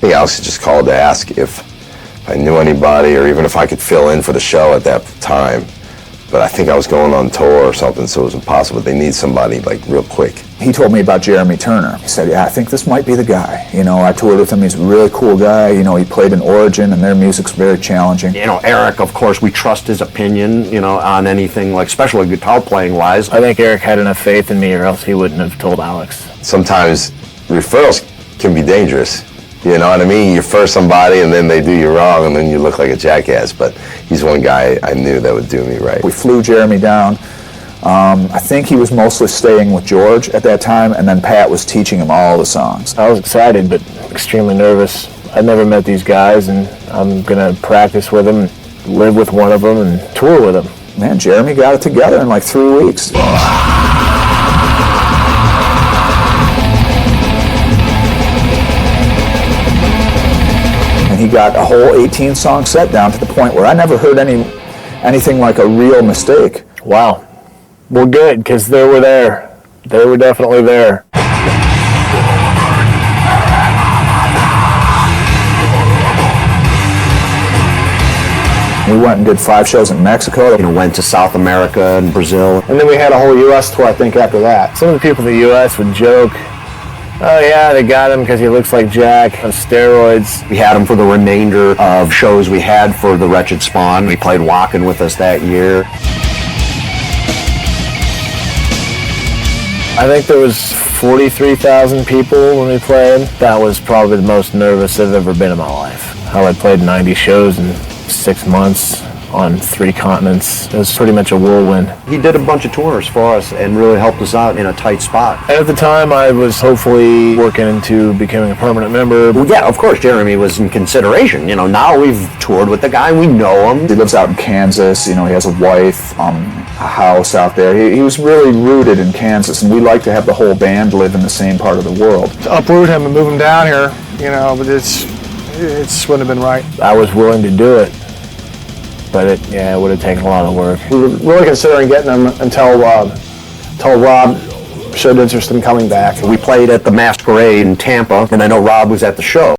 I think Alex just called to ask if I knew anybody or even if I could fill in for the show at that time. But I think I was going on tour or something, so it was impossible. They need somebody like real quick. He told me about Jeremy Turner. He said, yeah, I think this might be the guy. You know, I toured with him. He's a really cool guy. You know, he played in Origin, and their music's very challenging. You know, Eric, of course, we trust his opinion, you know, on anything, like especially guitar playing wise. I think Eric had enough faith in me, or else he wouldn't have told Alex. Sometimes referrals can be dangerous. You know what I mean? You refer somebody and then they do you wrong and then you look like a jackass. But he's one guy I knew that would do me right. We flew Jeremy down. I think he was mostly staying with George at that time, and then Pat was teaching him all the songs. I was excited, but extremely nervous. I'd never met these guys, and I'm going to practice with them, live with one of them, and tour with them. Man, Jeremy got it together in like 3 weeks. He got a whole 18-song set down to the point where I never heard anything like a real mistake. Wow. Well, good, because they were there. They were definitely there. We went and did 5 shows in Mexico. You know, went to South America and Brazil. And then we had a whole U.S. tour, I think, after that. Some of the people in the U.S. would joke, oh yeah, they got him because he looks like Jack on steroids. We had him for the remainder of shows we had for the Wretched Spawn. He played Walkin' with us that year. I think there was 43,000 people when we played. That was probably the most nervous I've ever been in my life. How I played 90 shows in 6 months on 3 continents. It was pretty much a whirlwind. He did a bunch of tours for us and really helped us out in a tight spot. And at the time, I was hopefully working into becoming a permanent member. Well, yeah, of course, Jeremy was in consideration. You know, now we've toured with the guy, we know him. He lives out in Kansas. You know, he has a wife, a house out there. He was really rooted in Kansas, and we like to have the whole band live in the same part of the world. To uproot him and move him down here, you know, but it wouldn't have been right. I was willing to do it, but it would have taken a lot of work. We were really considering getting him until Rob showed interest in coming back. We played at the Masquerade in Tampa, and I know Rob was at the show.